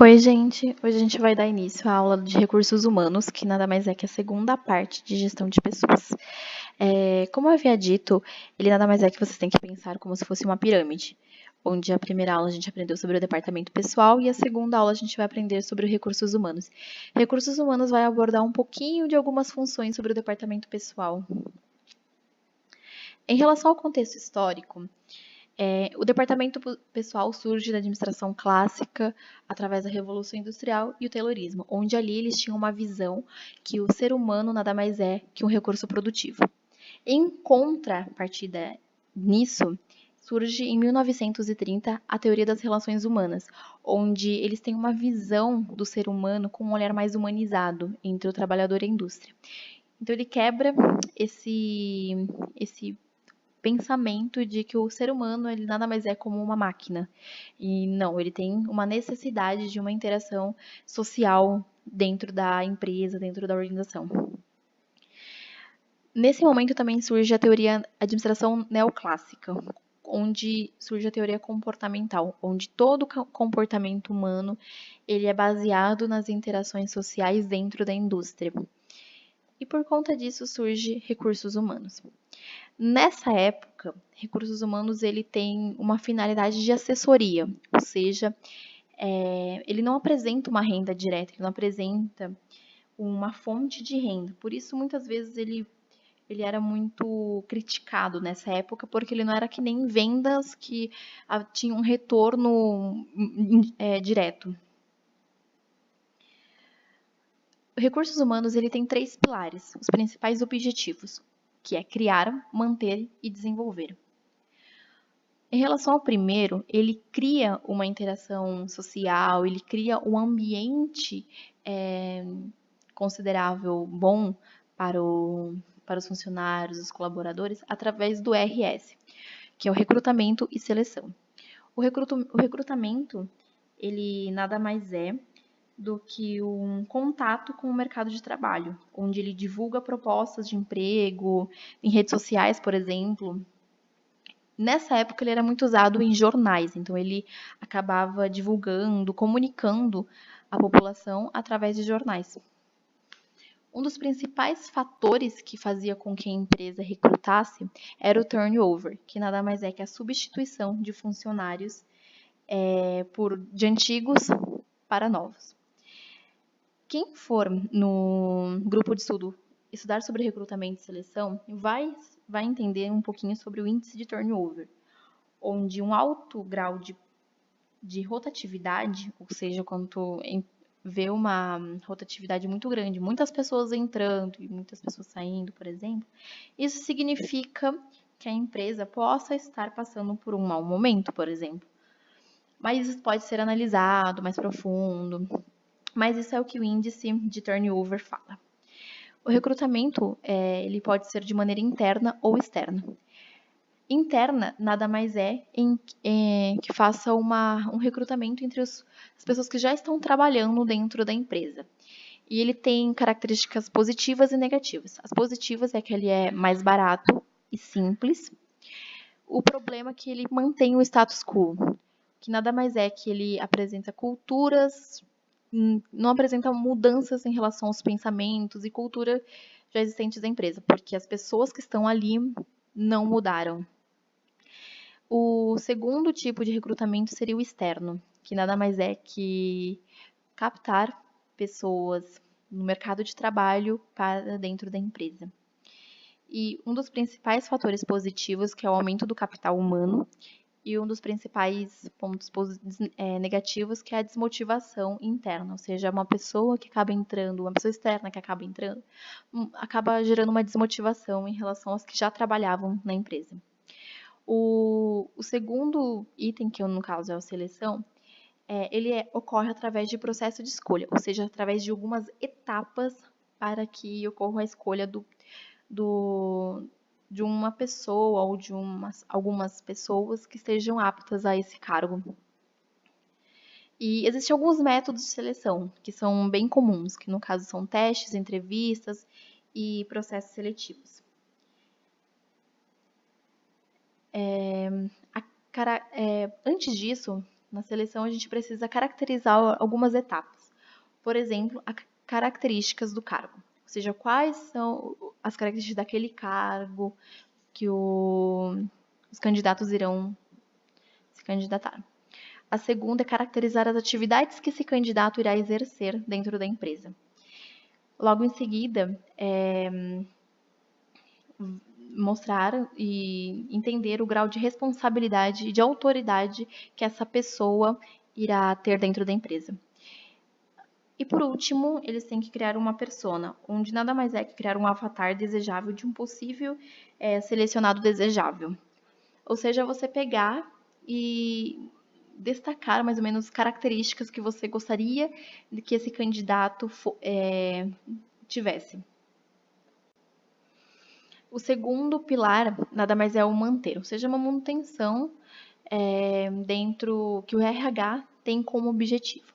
Oi, gente! Hoje a gente vai dar início à aula de recursos humanos, que nada mais é que a segunda parte de gestão de pessoas. Como eu havia dito, ele nada mais é que vocês têm que pensar como se fosse uma pirâmide, onde a primeira aula a gente aprendeu sobre o departamento pessoal e a segunda aula a gente vai aprender sobre recursos humanos. Recursos humanos vai abordar um pouquinho de algumas funções sobre o departamento pessoal. Em relação ao contexto histórico, o departamento pessoal surge da administração clássica através da Revolução Industrial e o Taylorismo, onde ali eles tinham uma visão que o ser humano nada mais é que um recurso produtivo. Em contrapartida nisso, surge em 1930 a teoria das relações humanas, onde eles têm uma visão do ser humano com um olhar mais humanizado entre o trabalhador e a indústria. Então ele quebra esse pensamento de que o ser humano ele nada mais é como uma máquina. E não, ele tem uma necessidade de uma interação social dentro da empresa, dentro da organização. Nesse momento também surge a teoria administração neoclássica, onde surge a teoria comportamental, onde todo comportamento humano ele é baseado nas interações sociais dentro da indústria. E por conta disso surge recursos humanos. Nessa época, recursos humanos ele tem uma finalidade de assessoria, ou seja, ele não apresenta uma renda direta, ele não apresenta uma fonte de renda. Por isso, muitas vezes ele era muito criticado nessa época, porque ele não era que nem vendas que tinham um retorno direto. Recursos humanos ele tem 3 pilares, os principais objetivos, que é criar, manter e desenvolver. Em relação ao primeiro, ele cria uma interação social, ele cria um ambiente considerável bom para os funcionários, os colaboradores, através do RS, que é o recrutamento e seleção. O recrutamento, ele nada mais é do que um contato com o mercado de trabalho, onde ele divulga propostas de emprego em redes sociais, por exemplo. Nessa época ele era muito usado em jornais, então ele acabava divulgando, comunicando a população através de jornais. Um dos principais fatores que fazia com que a empresa recrutasse era o turnover, que nada mais é que a substituição de funcionários de antigos para novos. Quem for no grupo de estudo estudar sobre recrutamento e seleção vai entender um pouquinho sobre o índice de turnover, onde um alto grau de rotatividade, ou seja, quando tu vê uma rotatividade muito grande, muitas pessoas entrando e muitas pessoas saindo, por exemplo, isso significa que a empresa possa estar passando por um mau momento, por exemplo. Mas isso pode ser analisado mais profundo, mas isso é o que o índice de turnover fala. O recrutamento ele pode ser de maneira interna ou externa. Interna nada mais é que faça um recrutamento entre as pessoas que já estão trabalhando dentro da empresa. E ele tem características positivas e negativas. As positivas é que ele é mais barato e simples. O problema é que ele mantém o status quo, que nada mais é que ele apresenta culturas, não apresenta mudanças em relação aos pensamentos e cultura já existentes da empresa, porque as pessoas que estão ali não mudaram. O segundo tipo de recrutamento seria o externo, que nada mais é que captar pessoas no mercado de trabalho para dentro da empresa. E um dos principais fatores positivos, que é o aumento do capital humano, e um dos principais pontos negativos, que é a desmotivação interna, ou seja, uma pessoa que acaba entrando, uma pessoa externa que acaba entrando, acaba gerando uma desmotivação em relação aos que já trabalhavam na empresa. O segundo item, que no caso é a seleção, ele ocorre através de processo de escolha, ou seja, através de algumas etapas para que ocorra a escolha de uma pessoa ou de algumas pessoas que estejam aptas a esse cargo. E existem alguns métodos de seleção que são bem comuns, que no caso são testes, entrevistas e processos seletivos. Antes disso, Na seleção, a gente precisa caracterizar algumas etapas. Por exemplo, as características do cargo. Ou seja, quais são as características daquele cargo que os candidatos irão se candidatar. A segunda é caracterizar as atividades que esse candidato irá exercer dentro da empresa. Logo em seguida, mostrar e entender o grau de responsabilidade e de autoridade que essa pessoa irá ter dentro da empresa. E por último, eles têm que criar uma persona, onde nada mais é que criar um avatar desejável de um possível selecionado desejável. Ou seja, você pegar e destacar mais ou menos características que você gostaria de que esse candidato tivesse. O segundo pilar nada mais é o manter, ou seja, uma manutenção dentro que o RH tem como objetivo.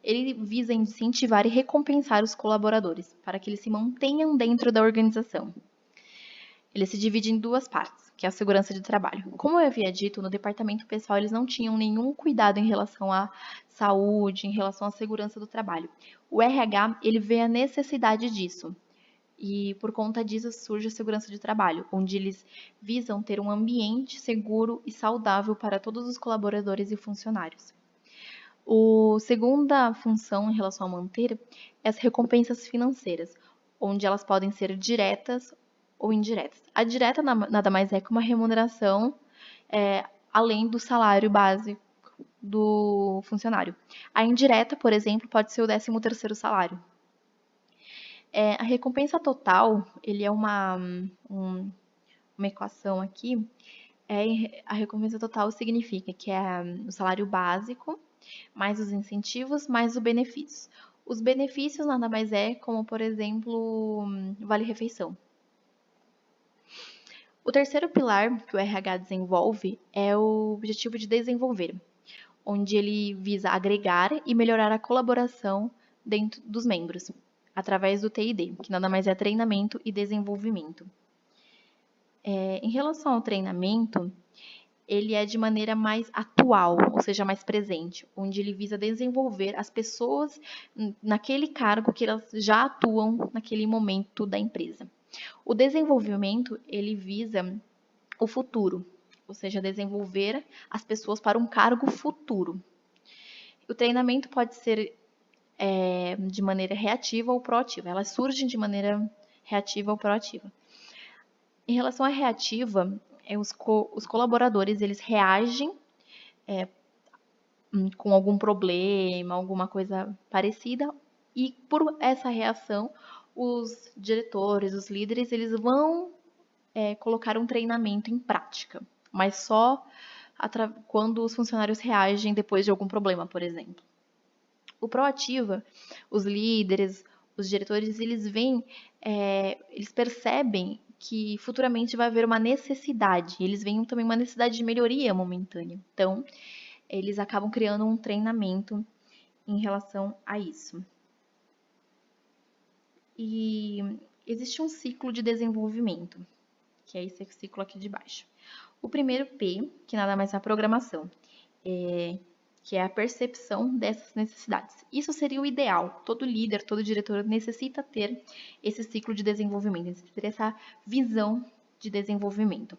Ele visa incentivar e recompensar os colaboradores para que eles se mantenham dentro da organização. Ele se divide em duas partes, que é a segurança de trabalho. Como eu havia dito, no departamento pessoal eles não tinham nenhum cuidado em relação à saúde, em relação à segurança do trabalho. O RH, ele vê a necessidade disso. E por conta disso surge a segurança de trabalho, onde eles visam ter um ambiente seguro e saudável para todos os colaboradores e funcionários. A segunda função em relação a manter é as recompensas financeiras, onde elas podem ser diretas ou indiretas. A direta nada mais é que uma remuneração além do salário base do funcionário. A indireta, por exemplo, pode ser o 13º salário. A recompensa total, ele é uma equação aqui. A recompensa total significa que é o salário básico, mais os incentivos, mais os benefícios. Os benefícios nada mais é como, por exemplo, vale-refeição. O terceiro pilar que o RH desenvolve é o objetivo de desenvolver, onde ele visa agregar e melhorar a colaboração dentro dos membros, através do TID, que nada mais é treinamento e desenvolvimento. Em relação ao treinamento, ele é de maneira mais atual, ou seja, mais presente, onde ele visa desenvolver as pessoas naquele cargo que elas já atuam naquele momento da empresa. O desenvolvimento, ele visa o futuro, ou seja, desenvolver as pessoas para um cargo futuro. O treinamento pode ser de maneira reativa ou proativa. Elas surgem de maneira reativa ou proativa. Em relação à reativa, os colaboradores eles reagem com algum problema, alguma coisa parecida, e por essa reação, os diretores, os líderes, eles vão colocar um treinamento em prática, mas só quando os funcionários reagem depois de algum problema, por exemplo. O proativa, os líderes, os diretores, eles eles percebem que futuramente vai haver uma necessidade, eles veem também uma necessidade de melhoria momentânea. Então, eles acabam criando um treinamento em relação a isso. E existe um ciclo de desenvolvimento, que é esse ciclo aqui de baixo. O primeiro P, que nada mais é a programação, que é a percepção dessas necessidades. Isso seria o ideal. Todo líder, todo diretor necessita ter esse ciclo de desenvolvimento, necessita ter essa visão de desenvolvimento.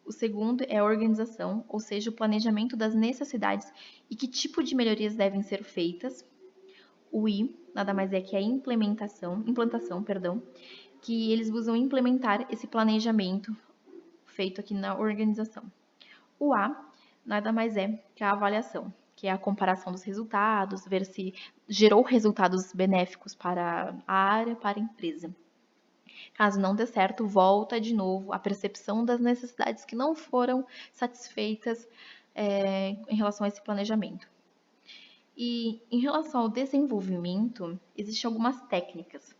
O segundo é a organização, ou seja, o planejamento das necessidades e que tipo de melhorias devem ser feitas. O I, nada mais é que a implantação, que eles buscam implementar esse planejamento feito aqui na organização. O A, nada mais é que a avaliação, que é a comparação dos resultados, ver se gerou resultados benéficos para a área, para a empresa. Caso não dê certo, volta de novo a percepção das necessidades que não foram satisfeitas em relação a esse planejamento. E em relação ao desenvolvimento, existem algumas técnicas,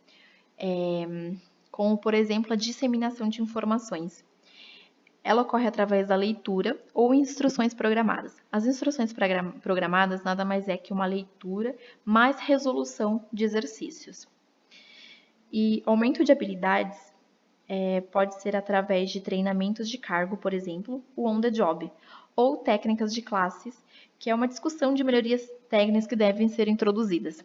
como, por exemplo, a disseminação de informações. Ela ocorre através da leitura ou instruções programadas. As instruções programadas nada mais é que uma leitura mais resolução de exercícios. E aumento de habilidades Pode ser através de treinamentos de cargo, por exemplo, o on the job, ou técnicas de classes, que é uma discussão de melhorias técnicas que devem ser introduzidas.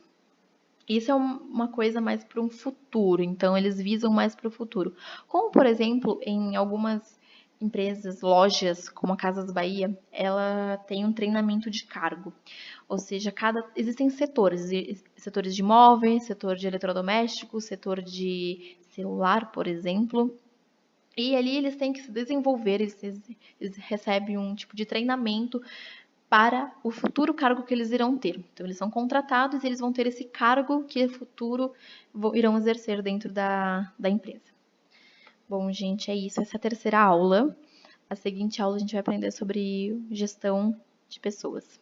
Isso é uma coisa mais para um futuro, então eles visam mais para o futuro. Como, por exemplo, em algumas empresas, lojas, como a Casas Bahia, ela tem um treinamento de cargo. Ou seja, existem setores, setores de móveis, setor de eletrodomésticos, setor de celular, por exemplo. E ali eles têm que se desenvolver, eles recebem um tipo de treinamento para o futuro cargo que eles irão ter. Então, eles são contratados e eles vão ter esse cargo que no futuro irão exercer dentro da empresa. Bom, gente, é isso. Essa é a terceira aula. A seguinte aula a gente vai aprender sobre gestão de pessoas.